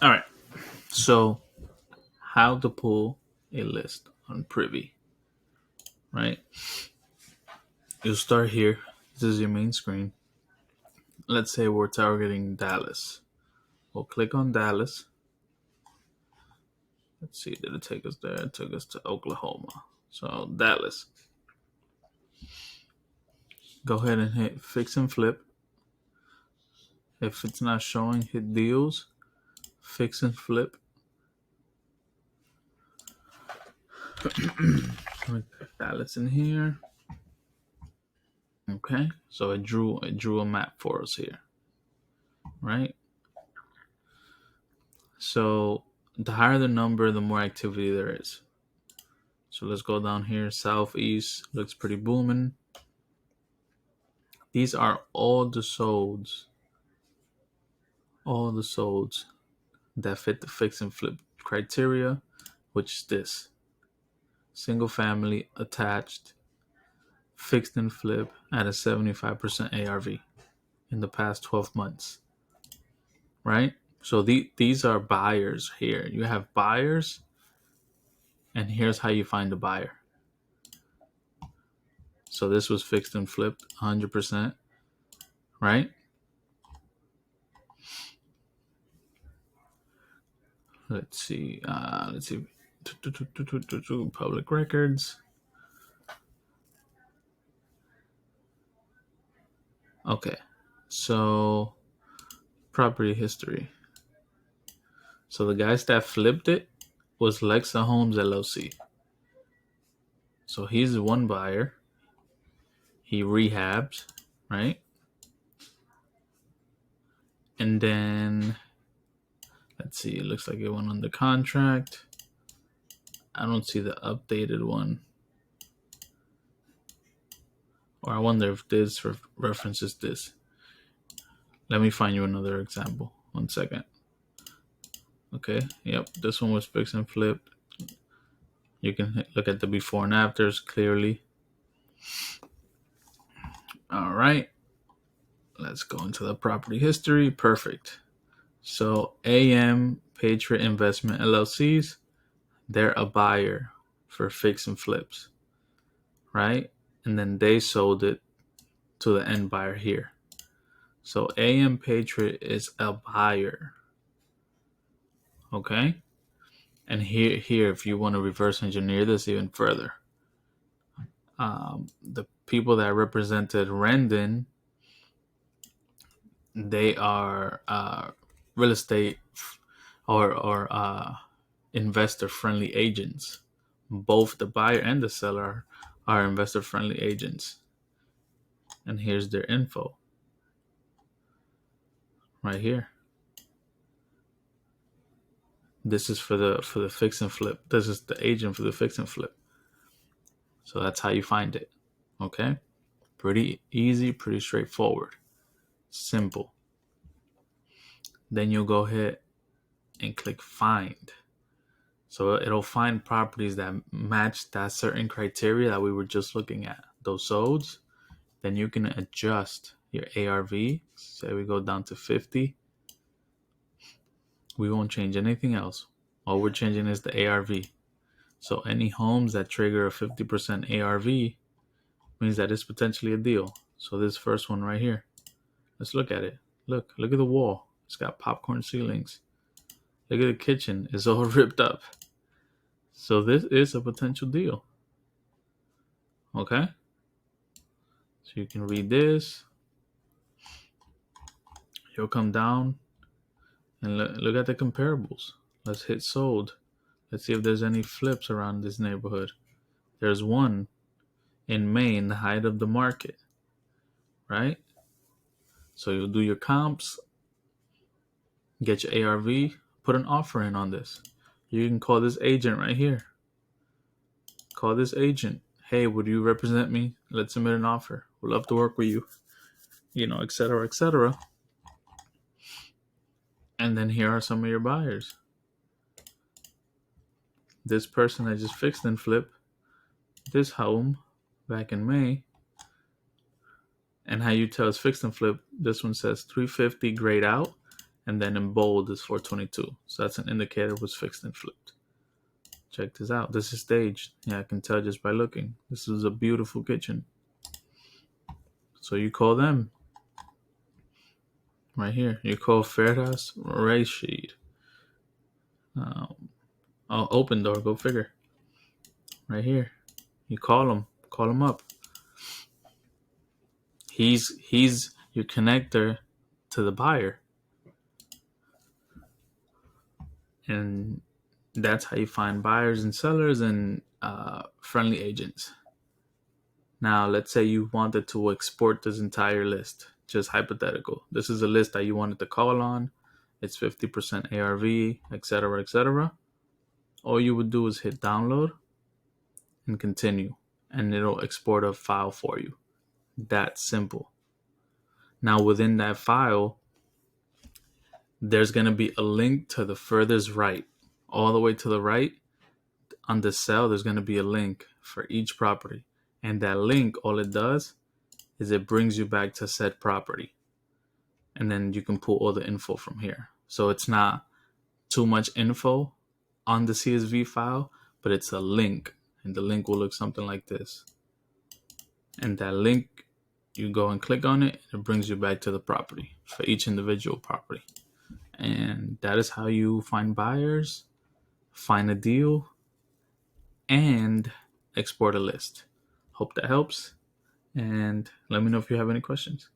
All right. So, how to pull a list on Privy, right? You start here. This is your main screen. Let's say we're targeting Dallas. We'll click on Dallas. Let's see, did it take us there? It took us to Oklahoma. So, Dallas. Go ahead and hit fix and flip. If it's not showing, hit deals, fix and flip. Dallas in here. Okay, so it drew a map for us here, right? So the higher the number, the more activity there is. So let's go down here. Southeast looks pretty booming. These are all the solds that fit the fix and flip criteria, which is this: single family, attached, fixed and flip at a 75% ARV in the past 12 months, right? So these are buyers here. You have buyers, and here's how you find a buyer. So this was fixed and flipped 100%, right? Let's see. Public records. Okay. So property history. So the guys that flipped it was Lexa Homes LLC. So he's one buyer. He rehabs, right? And then let's see. It looks like it went under contract. I don't see the updated one. Or I wonder if this references this. Let me find you another example. 1 second. Okay, yep, this one was fixed and flipped. You can look at the before and afters clearly. All right, let's go into the property history. Perfect. So AM Patriot Investment LLCs, they're a buyer for fix and flips, right? And then they sold it to the end buyer here. So AM Patriot is a buyer. Okay? And here, if you want to reverse engineer this even further, the people that represented Rendon, they are real estate or investor friendly agents. Both the buyer and the seller are investor friendly agents. And here's their info right here. This is for the fix and flip. This is the agent for the fix and flip. So that's how you find it. Okay? Pretty easy, pretty straightforward. Simple. Then you'll go ahead and click find. So it'll find properties that match that certain criteria that we were just looking at, those solds. Then you can adjust your ARV. Say we go down to 50. We won't change anything else. All we're changing is the ARV. So any homes that trigger a 50% ARV means that it's potentially a deal. So this first one right here, let's look at it. Look at the wall. It's got popcorn ceilings. Look at the kitchen. It's all ripped up. So this is a potential deal. Okay? So you can read this. You'll come down and look at the comparables. Let's hit sold. Let's see if there's any flips around this neighborhood. There's one in May in the height of the market, right? So you'll do your comps, get your ARV, put an offer in on this. You can call this agent right here. Call this agent. Hey, would you represent me? Let's submit an offer. We'd love to work with you. Et cetera, et cetera. And then here are some of your buyers. This person that just fixed and flipped this home back in May. And how you tell it's fixed and flip, this one says 350 grayed out and then in bold is 422. So that's an indicator it was fixed and flipped. Check this out. This is staged. Yeah, I can tell just by looking. This is a beautiful kitchen. So you call them right here. You call Ferdas Rashid. Open door. Go figure. Right here. You call him. Call him up. He's your connector to the buyer, and that's how you find buyers and sellers and friendly agents. Now, let's say you wanted to export this entire list, just hypothetical. This is a list that you wanted to call on. It's 50% ARV, etc., etc. All you would do is hit download and continue, and it'll export a file for you. That simple. Now, within that file, there's going to be a link to the furthest right. All the way to the right on the cell, there's going to be a link for each property. And that link, all it does is it brings you back to said property. And then you can pull all the info from here. So it's not too much info on the CSV file, but it's a link. And the link will look something like this. And that link, you go and click on it, and it brings you back to the property for each individual property. And that is how you find buyers, find a deal, and export a list. Hope that helps. And let me know if you have any questions.